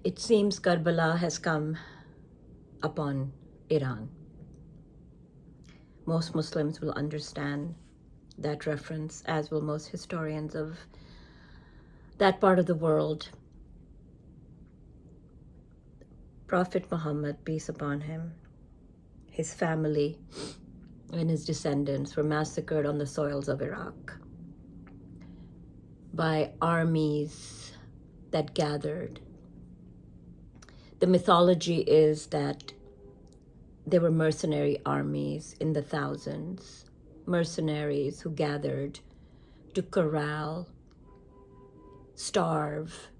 It seems Karbala has come upon Iran. Most Muslims will understand that reference, as will most historians of that part of the world. Prophet Muhammad, peace upon him, his family, and his descendants were massacred on the soils of Iraq by armies that gathered. The mythology is that there were mercenary armies in the thousands, mercenaries who gathered to corral, starve,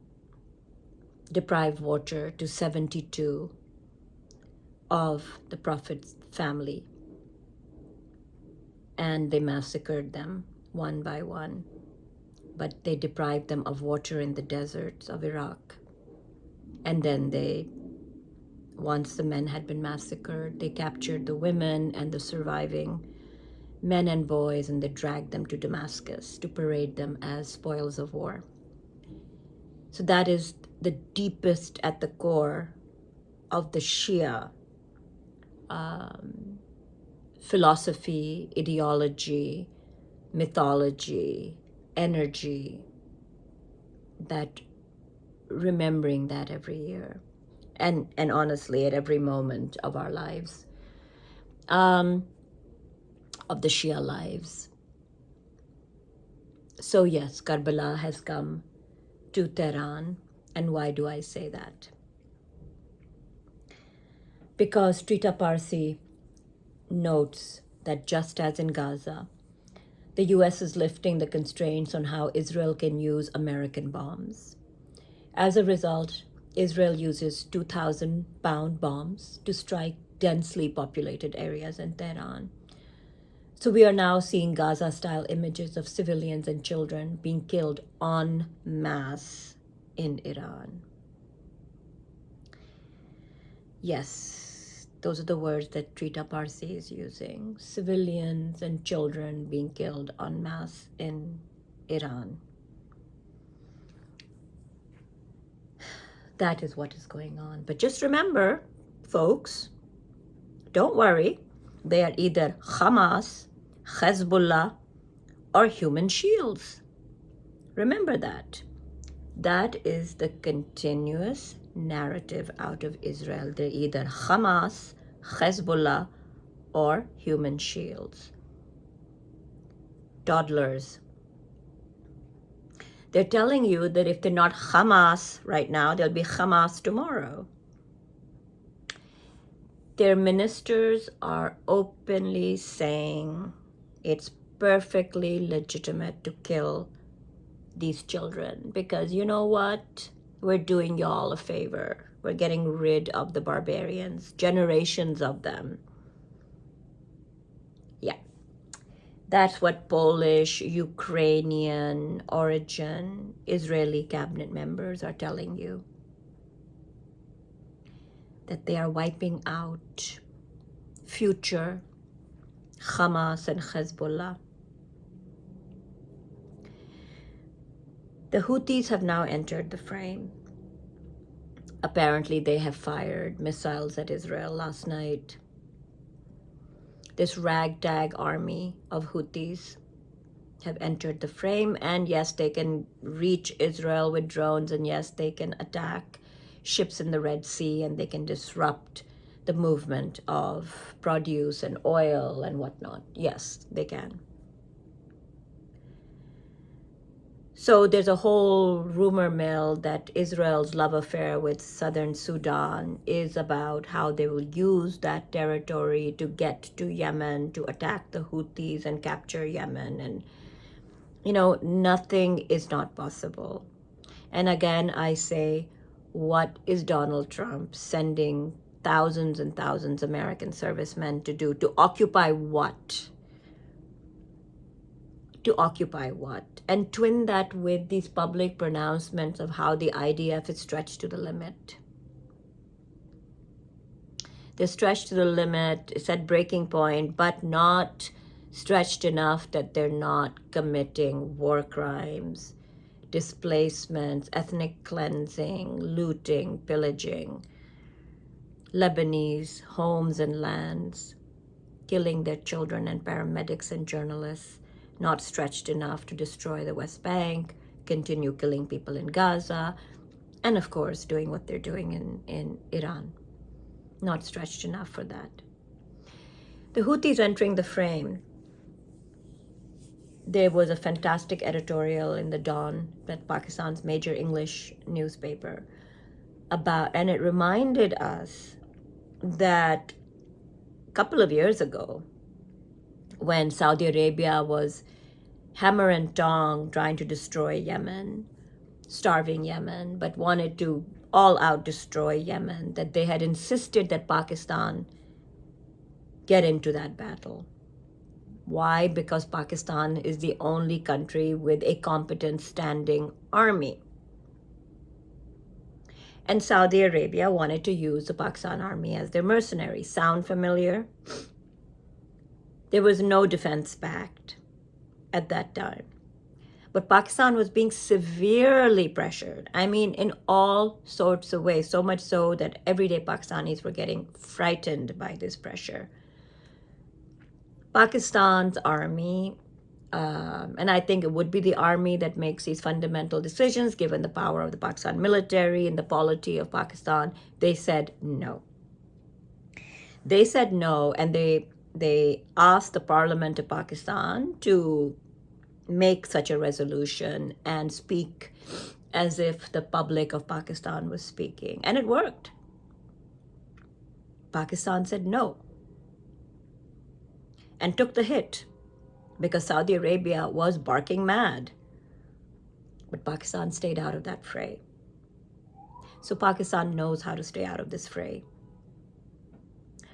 deprive water to 72 of the Prophet's family. And they massacred them one by one. But they deprived them of water in the deserts of Iraq. And then once the men had been massacred, they captured the women and the surviving men and boys, and they dragged them to Damascus to parade them as spoils of war. So that is the deepest at the core of the Shia philosophy, ideology, mythology, energy, that remembering that every year and honestly at every moment of our lives, of the Shia lives. So yes, Karbala has come to Tehran. And why do I say that? Because Trita Parsi notes that just as in Gaza, the US is lifting the constraints on how Israel can use American bombs. As a result, Israel uses 2,000-pound bombs to strike densely populated areas in Tehran. So we are now seeing Gaza-style images of civilians and children being killed en masse in Iran. Yes, those are the words that Trita Parsi is using. Civilians and children being killed en masse in Iran. That is what is going on. But just remember, folks, don't worry. They are either Hamas, Hezbollah, or human shields. Remember that. That is the continuous narrative out of Israel. They're either Hamas, Hezbollah, or human shields. Toddlers. They're telling you that if they're not Hamas right now, they'll be Hamas tomorrow. Their ministers are openly saying it's perfectly legitimate to kill these children because you know what? We're doing y'all a favor. We're getting rid of the barbarians, generations of them. Yeah. That's what Polish, Ukrainian origin, Israeli cabinet members are telling you. That they are wiping out future Hamas and Hezbollah. The Houthis have now entered the frame. Apparently they have fired missiles at Israel last night. This ragtag army of Houthis have entered the frame, and yes, they can reach Israel with drones, and yes, they can attack ships in the Red Sea, and they can disrupt the movement of produce and oil and whatnot. Yes, they can. So there's a whole rumor mill that Israel's love affair with southern Sudan is about how they will use that territory to get to Yemen, to attack the Houthis and capture Yemen. And, you know, nothing is not possible. And again, I say, what is Donald Trump sending thousands and thousands of American servicemen to do? To occupy what? To occupy what? And twin that with these public pronouncements of how the IDF is stretched to the limit. They're stretched to the limit, it's at breaking point, but not stretched enough that they're not committing war crimes displacements, ethnic cleansing, looting, pillaging Lebanese homes and lands, killing their children and paramedics and journalists, not stretched enough to destroy the West Bank, continue killing people in Gaza, and of course doing what they're doing in Iran. Not stretched enough for that. The Houthis entering the frame. There was a fantastic editorial in the Dawn, that Pakistan's major English newspaper, about, and it reminded us that a couple of years ago, when Saudi Arabia was hammer and tong trying to destroy Yemen, starving Yemen, but wanted to all out destroy Yemen, that they had insisted that Pakistan get into that battle. Why? Because Pakistan is the only country with a competent standing army. And Saudi Arabia wanted to use the Pakistan army as their mercenaries. Sound familiar? There was no defense pact at that time. But Pakistan was being severely pressured. I mean, in all sorts of ways, so much so that everyday Pakistanis were getting frightened by this pressure. Pakistan's army, and I think it would be the army that makes these fundamental decisions, given the power of the Pakistan military and the polity of Pakistan, they said no. They said no, and they asked the parliament of Pakistan to make such a resolution and speak as if the public of Pakistan was speaking. And it worked. Pakistan said no and took the hit because Saudi Arabia was barking mad. But Pakistan stayed out of that fray. So Pakistan knows how to stay out of this fray.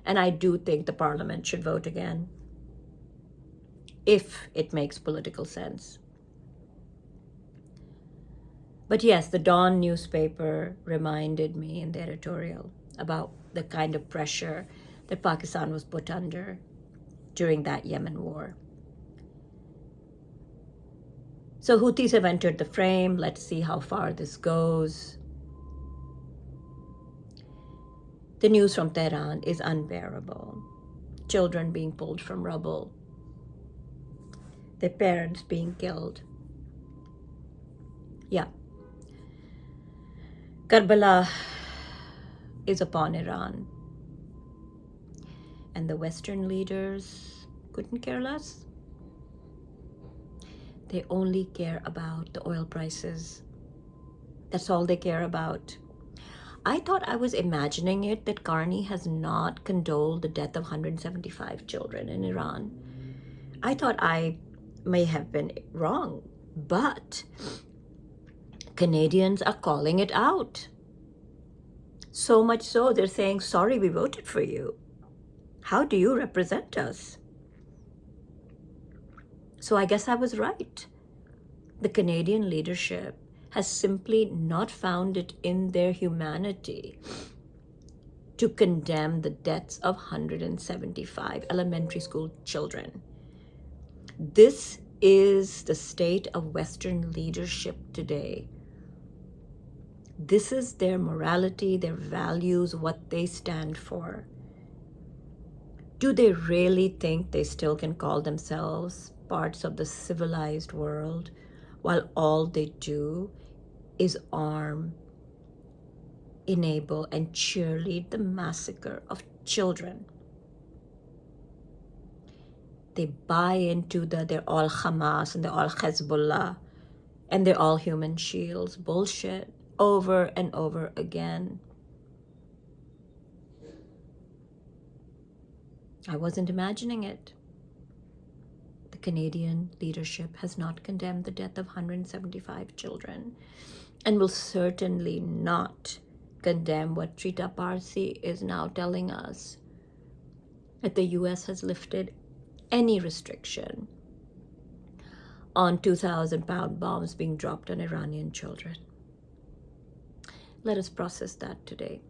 And I do think the parliament should vote again, if it makes political sense. But yes, the Dawn newspaper reminded me in the editorial about the kind of pressure that Pakistan was put under during that Yemen war. So Houthis have entered the frame. Let's see how far this goes. The news from Tehran is unbearable. Children being pulled from rubble. Their parents being killed. Yeah. Karbala is upon Iran. And the Western leaders couldn't care less. They only care about the oil prices. That's all they care about. I thought I was imagining it that Carney has not condoled the death of 175 children in Iran. I thought I may have been wrong, but Canadians are calling it out. So much so, they're saying, sorry, we voted for you. How do you represent us? So I guess I was right. The Canadian leadership has simply not found it in their humanity to condemn the deaths of 175 elementary school children. This is the state of Western leadership today. This is their morality, their values, what they stand for. Do they really think they still can call themselves parts of the civilized world while all they do is arm, enable, and cheerlead the massacre of children? They buy into they're all Hamas and they're all Hezbollah and they're all human shields bullshit over and over again. I wasn't imagining it. The Canadian leadership has not condemned the death of 175 children and will certainly not condemn what Trita Parsi is now telling us, that the US has lifted any restriction on 2,000-pound bombs being dropped on Iranian children. Let us process that today.